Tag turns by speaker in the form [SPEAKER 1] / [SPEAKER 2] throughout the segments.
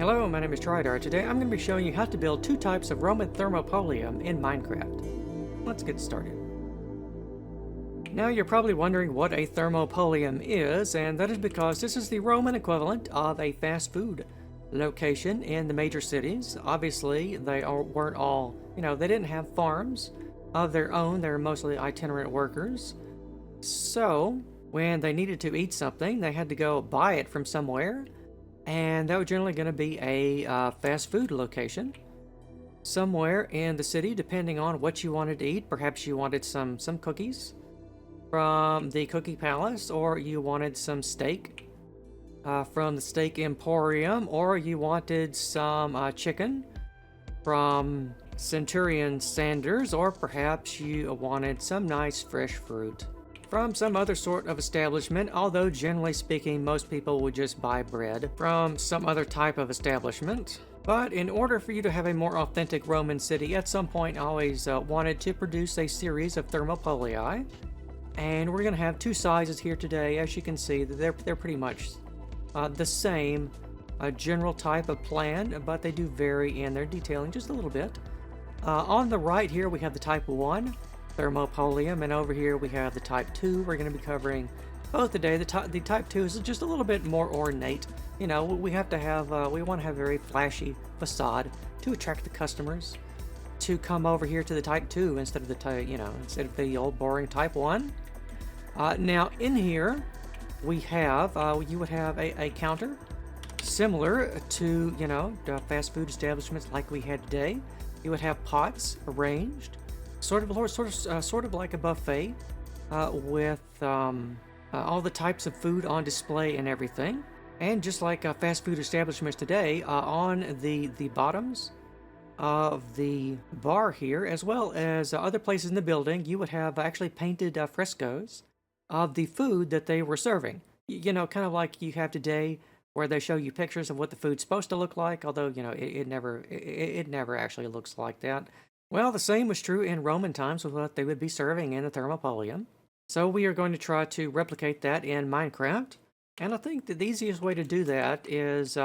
[SPEAKER 1] Hello, my name is Trydar. Today I'm going to be showing you how to build two types of Roman Thermopolium in Minecraft. Let's get started. Now you're probably wondering what a Thermopolium is, and that is because this is the Roman equivalent of a fast food location in the major cities. Obviously, weren't all, they didn't have farms of their own. They're mostly itinerant workers. So, when they needed to eat something, they had to go buy it from somewhere. And that was generally going to be a fast food location somewhere in the city, depending on what you wanted to eat. Perhaps you wanted some cookies from the Cookie Palace, or you wanted some steak from the Steak Emporium, or you wanted some chicken from Centurion Sanders, or perhaps you wanted some nice fresh fruit from some other sort of establishment, although generally speaking, most people would just buy bread from some other type of establishment. But in order for you to have a more authentic Roman city, at some point I always wanted to produce a series of Thermopolii. And we're going to have two sizes here today. As you can see, they're pretty much the same general type of plan, but they do vary in their detailing just a little bit. On the right here, we have the Type 1 Thermopolium, and over here we have the Type 2. We're going to be covering both today. The Type 2 is just a little bit more ornate. We have to have, we want to have a very flashy facade to attract the customers to come over here to the Type 2 instead of instead of the old boring Type 1. Now in here we have, you would have a counter similar to, fast food establishments like we had today. You would have pots arranged sort of like a buffet with all the types of food on display and everything. And just like fast food establishments today, on the bottoms of the bar here, as well as other places in the building, you would have actually painted frescoes of the food that they were serving. Kind of like you have today, where they show you pictures of what the food's supposed to look like, although it never actually looks like that. Well, the same was true in Roman times with what they would be serving in the Thermopolium. So we are going to try to replicate that in Minecraft. And I think that the easiest way to do that is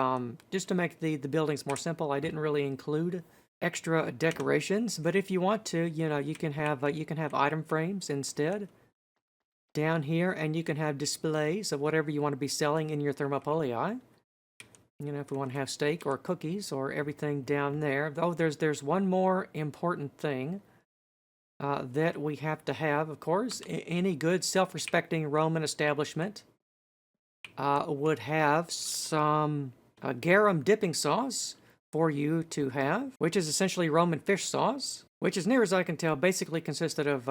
[SPEAKER 1] just to make the buildings more simple. I didn't really include extra decorations, but if you want to, you can have item frames instead down here, and you can have displays of whatever you want to be selling in your Thermopolii. If we want to have steak or cookies or everything down there. Oh, there's one more important thing that we have to have, of course. Any good self-respecting Roman establishment would have some garum dipping sauce for you to have, which is essentially Roman fish sauce, which, as near as I can tell, basically consisted of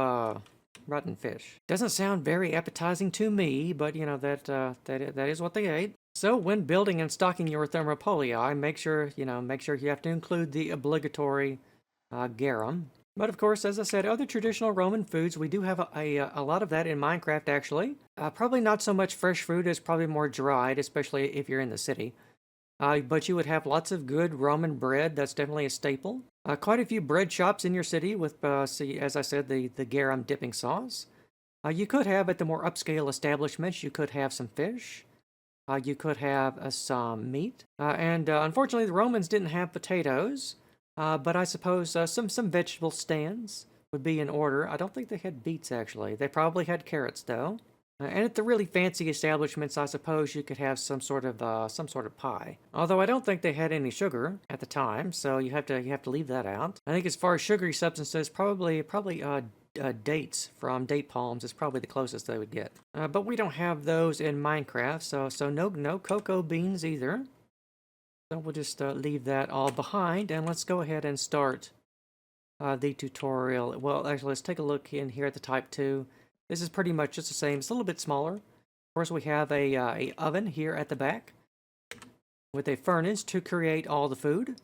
[SPEAKER 1] rotten fish. Doesn't sound very appetizing to me, but that is what they ate. So when building and stocking your Thermopolii, make sure you have to include the obligatory garum. But of course, as I said, other traditional Roman foods, we do have a lot of that in Minecraft, actually. Probably not so much fresh fruit, as probably more dried, especially if you're in the city. But you would have lots of good Roman bread. That's definitely a staple. Quite a few bread shops in your city with, as I said, the garum dipping sauce. You could have, at the more upscale establishments, you could have some fish. You could have some meat. And unfortunately, the Romans didn't have potatoes. But I suppose some vegetable stands would be in order. I don't think they had beets, actually. They probably had carrots, though. And at the really fancy establishments, I suppose you could have some sort of pie. Although I don't think they had any sugar at the time, so you have to leave that out. I think as far as sugary substances, probably dates from date palms is probably the closest they would get. But we don't have those in Minecraft, so no cocoa beans either. So we'll just leave that all behind, and let's go ahead and start the tutorial. Well, actually, let's take a look in here at the Type 2. This is pretty much just the same. It's a little bit smaller. Of course, we have a oven here at the back with a furnace to create all the food.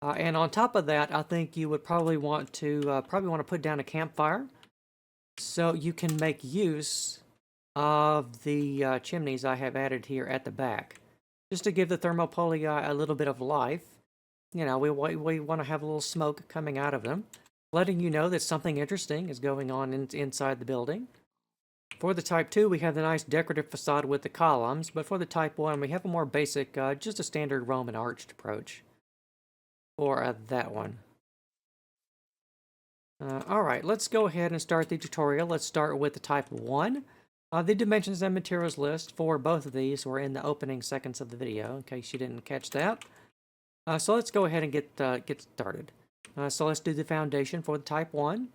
[SPEAKER 1] And on top of that, I think you would probably want to put down a campfire so you can make use of the chimneys I have added here at the back, just to give the Thermopolii a little bit of life. We want to have a little smoke coming out of them, letting you know that something interesting is going on inside the building. For the Type 2, we have the nice decorative facade with the columns, but for the Type 1, we have a more basic, just a standard Roman arched approach for that one. Alright, let's go ahead and start the tutorial. Let's start with the Type 1. The dimensions and materials list for both of these were in the opening seconds of the video, in case you didn't catch that. So let's go ahead and get started. So let's do the foundation for the Type 1.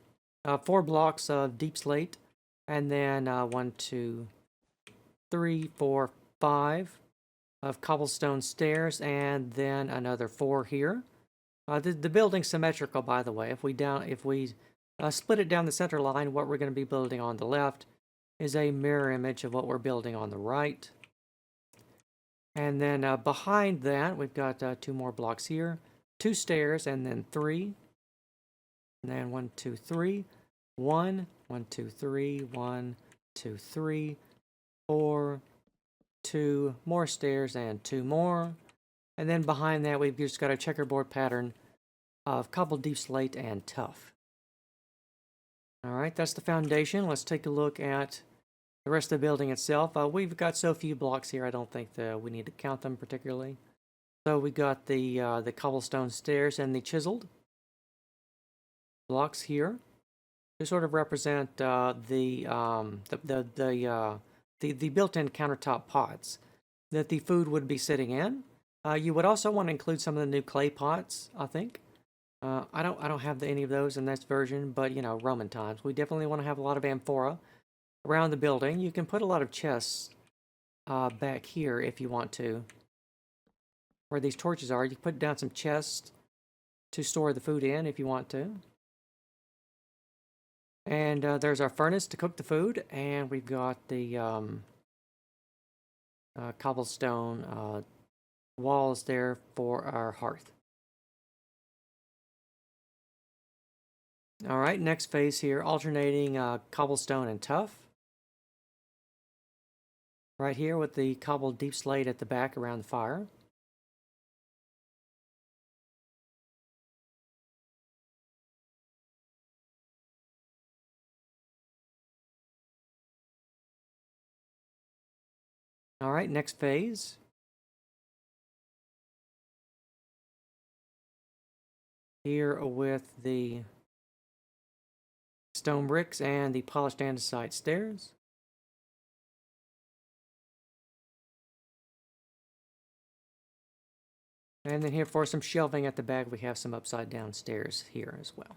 [SPEAKER 1] 4 blocks of deep slate, and then 1, 2, 3, 4, 5 of cobblestone stairs, and then another 4 here. The building's symmetrical, by the way. If we split it down the center line, what we're going to be building on the left is a mirror image of what we're building on the right. And then behind that, we've got 2 more blocks here, 2 stairs, and then 3. And then 1, 2, 3, 1, 1, 2, 3, 1, 2, 3, 4, 2 more stairs, and 2 more. And then behind that, we've just got a checkerboard pattern of cobbled deep slate and tuff. Alright, that's the foundation. Let's take a look at the rest of the building itself. We've got so few blocks here, I don't think that we need to count them particularly. So we got the cobblestone stairs and the chiseled blocks here to sort of represent the built-in countertop pots that the food would be sitting in. You would also want to include some of the new clay pots, I think. I don't have any of those in this version, but you know, Roman times. We definitely want to have a lot of amphora around the building. You can put a lot of chests back here if you want to. Where these torches are, you can put down some chests to store the food in if you want to. And there's our furnace to cook the food, and we've got the cobblestone walls there for our hearth. Alright, next phase here, alternating cobblestone and tuff. Right here with the cobbled deep slate at the back around the fire. Alright, next phase. Here with the stone bricks and the polished andesite stairs. And then here for some shelving at the back, we have some upside down stairs here as well.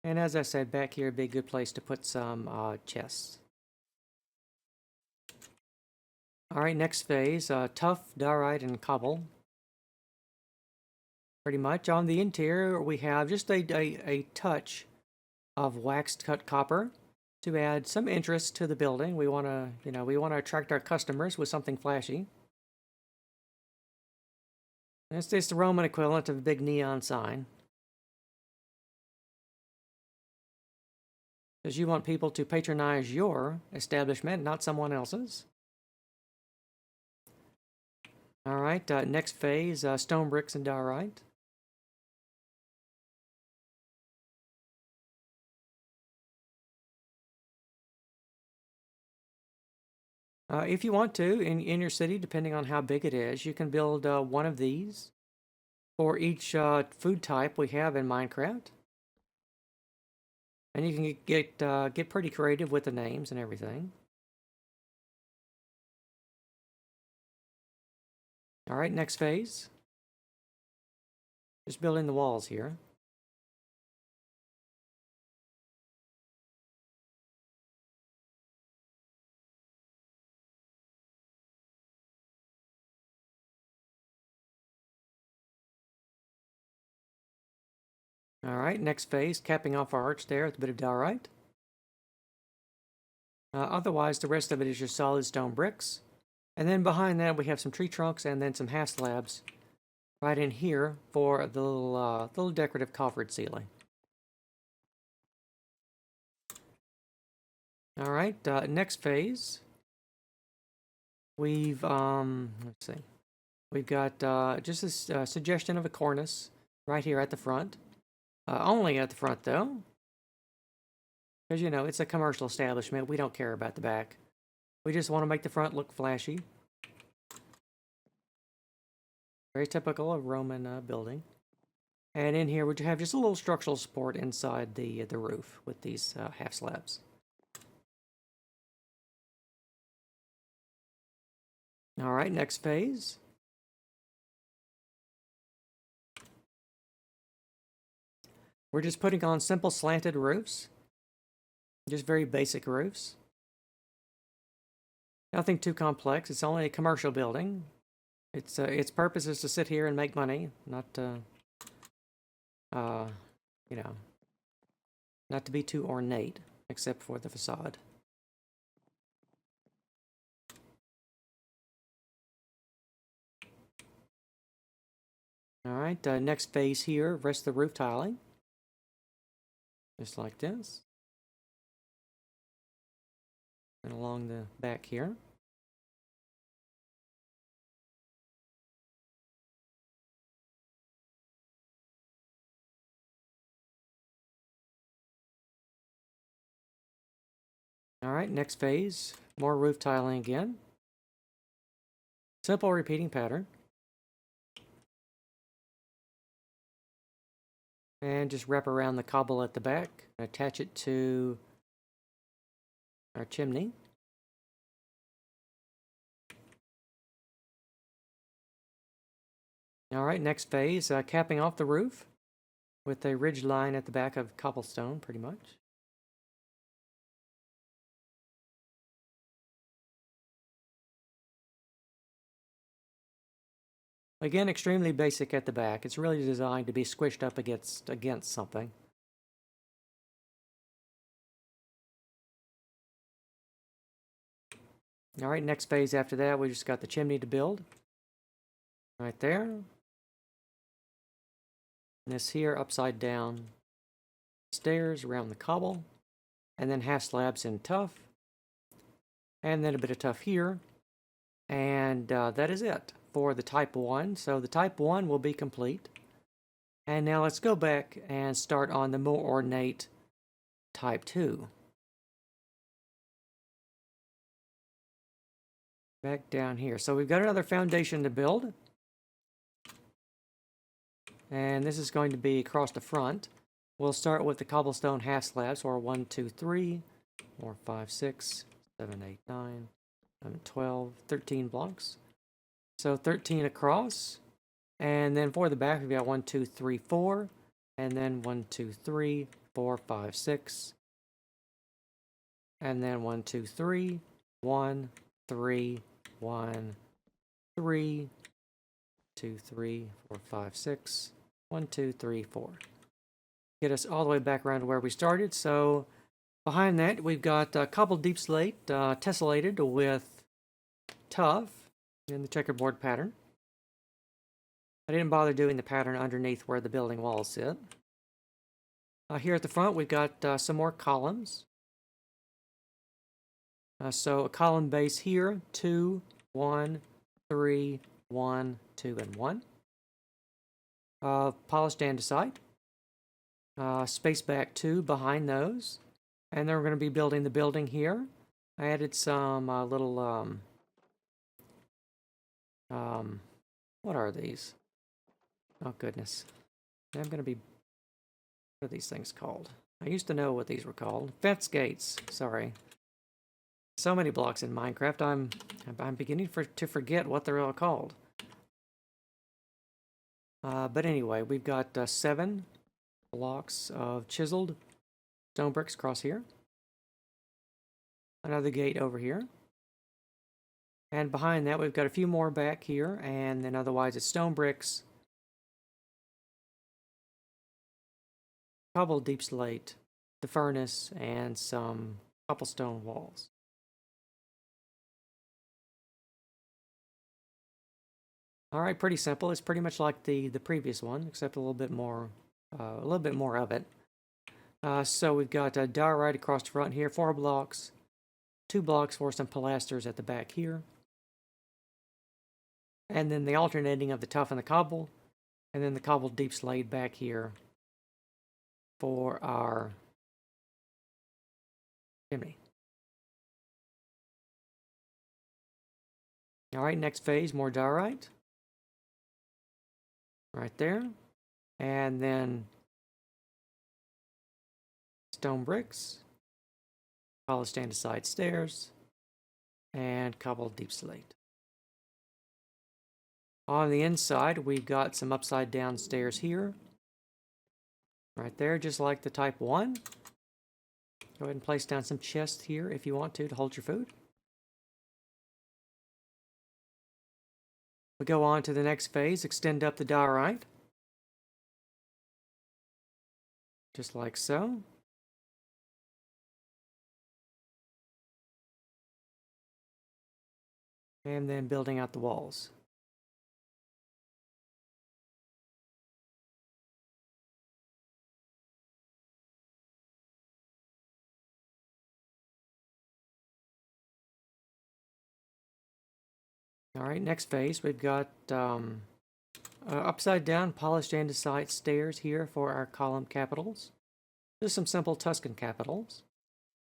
[SPEAKER 1] And as I said, back here would be a good place to put some chests. Alright, next phase, tuff, diorite, and cobble. Pretty much. On the interior, we have just a touch of waxed cut copper to add some interest to the building. We want to attract our customers with something flashy. It's the Roman equivalent of a big neon sign. Because you want people to patronize your establishment, not someone else's. Alright, next phase, stone bricks and diorite. If you want to, in your city, depending on how big it is, you can build one of these for each food type we have in Minecraft. And you can get pretty creative with the names and everything. Alright, next phase. Just building the walls here. Alright, next phase, capping off our arch there with a bit of diorite. Otherwise, the rest of it is just solid stone bricks. And then behind that, we have some tree trunks and then some half slabs right in here for the little decorative coffered ceiling. Alright, next phase. We've, let's see. We've got just this suggestion of a cornice right here at the front. Only at the front, though. Because, you know, it's a commercial establishment. We don't care about the back. We just want to make the front look flashy. Very typical of Roman building. And in here, we have just a little structural support inside the roof with these half slabs. All right, next phase. We're just putting on simple slanted roofs. Just very basic roofs. Nothing too complex. It's only a commercial building. Its purpose is to sit here and make money, not you know, not to be too ornate, except for the facade. All right, next phase here, rest of the roof tiling. Just like this. And along the back here. All right, next phase, more roof tiling again. Simple repeating pattern. And just wrap around the cobble at the back, attach it to our chimney. All right, next phase, capping off the roof with a ridge line at the back of cobblestone, pretty much. Again, extremely basic at the back. It's really designed to be squished up against something. All right, next phase after that, we just got the chimney to build. Right there. And this here, upside down stairs around the cobble. And then half slabs in tuff. And then a bit of tuff here. And that is it for the type 1. So the type 1 will be complete. And now let's go back and start on the more ornate type 2. Back down here. So we've got another foundation to build. And this is going to be across the front. We'll start with the cobblestone half slabs, or 1, 2, 3, 4, 5, 6, 7, 8, 9, 11, 12, 13 blocks. So 13 across. And then for the back, we've got 1, 2, 3, 4. And then 1, 2, 3, 4, 5, 6. And then 1, 2, 3, 1, 3, 1, 3, 2, 3, 4, 5, 6. 1, 2, 3, 4. Get us all the way back around to where we started. So behind that, we've got cobbled deep slate tessellated with tuff in the checkerboard pattern. I didn't bother doing the pattern underneath where the building walls sit. Here at the front, we've got some more columns. So a column base here, 2, 1, 3, 1, 2, and 1. Polished andesite. Space back 2 behind those. And then we're going to be building the building here. I added some little, what are these? Oh, goodness. I'm going to be, what are these things called? I used to know what these were called. Fence gates, sorry. So many blocks in Minecraft, I'm beginning to forget what they're all called. But anyway, we've got 7 blocks of chiseled stone bricks across here. Another gate over here. And behind that, we've got a few more back here, and then otherwise it's stone bricks, cobbled deep slate, the furnace, and some cobblestone walls. All right, pretty simple. It's pretty much like the previous one, except a little bit more of it. So we've got a diorite across the front here, 4 blocks, 2 blocks for some pilasters at the back here, and then the alternating of the tuff and the cobble, and then the cobbled deep slate back here for our chimney. All right, next phase, more diorite. Right there. And then stone bricks, polished andesite stairs, and cobbled deep slate. On the inside, we've got some upside down stairs here. Right there, just like the type 1. Go ahead and place down some chests here if you want to hold your food. We go on to the next phase, extend up the diorite. Just like so. And then building out the walls. All right, next phase, we've got upside down polished andesite stairs here for our column capitals. Just some simple Tuscan capitals,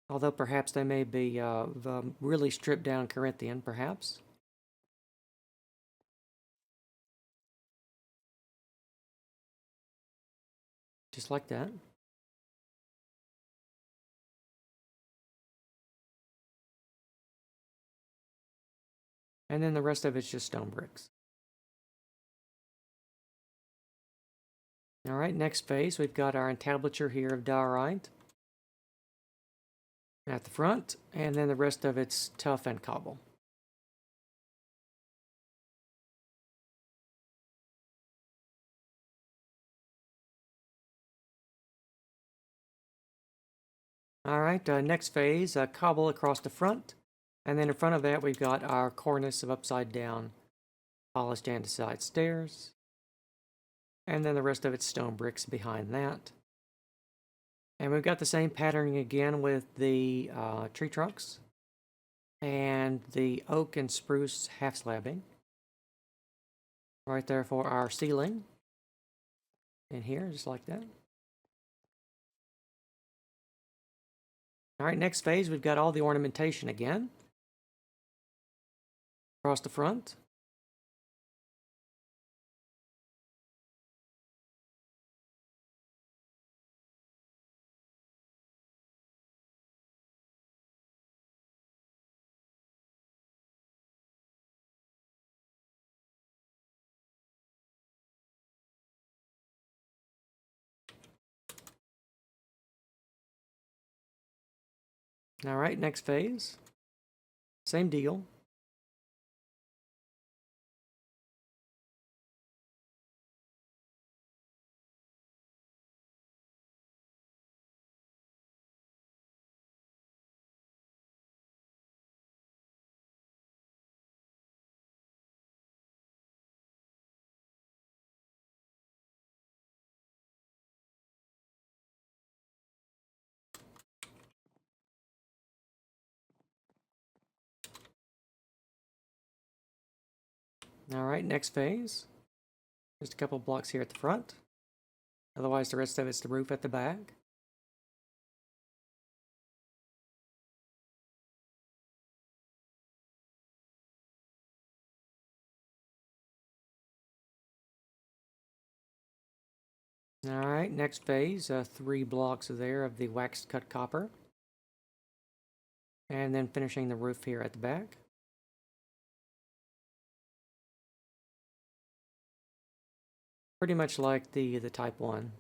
[SPEAKER 1] although perhaps they may be the really stripped down Corinthian, perhaps. Just like that. And then the rest of it's just stone bricks. All right, next phase, we've got our entablature here of diorite at the front, and then the rest of it's tuff and cobble. All right, next phase, cobble across the front, and then in front of that we've got our cornice of upside down polished andesite stairs, and then the rest of it's stone bricks behind that. And we've got the same patterning again with the tree trunks and the oak and spruce half slabbing. Right there for our ceiling. In here, just like that. All right, next phase, we've got all the ornamentation again. Across the front. All right, next phase. Same deal. All right, next phase. Just a couple blocks here at the front. Otherwise, the rest of it's the roof at the back. All right, next phase, 3 blocks there of the waxed cut copper. And then finishing the roof here at the back. Pretty much like the type 1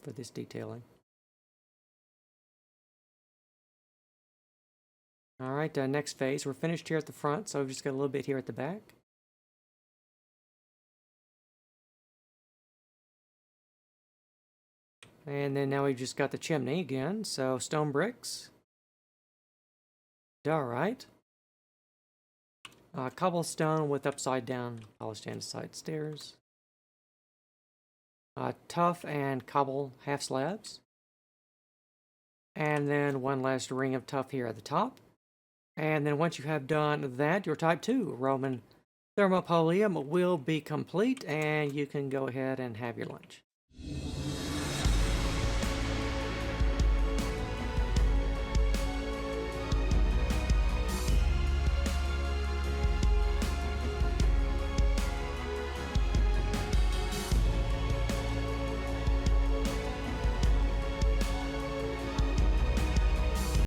[SPEAKER 1] for this detailing. All right, next phase. We're finished here at the front, so we've just got a little bit here at the back. And then now we've just got the chimney again. So stone bricks. Diorite. Cobblestone with upside down polished andesite stairs. Tuff and cobble half slabs. And then one last ring of tuff here at the top. And then once you have done that, your type 2 Roman Thermopolium will be complete, and you can go ahead and have your lunch.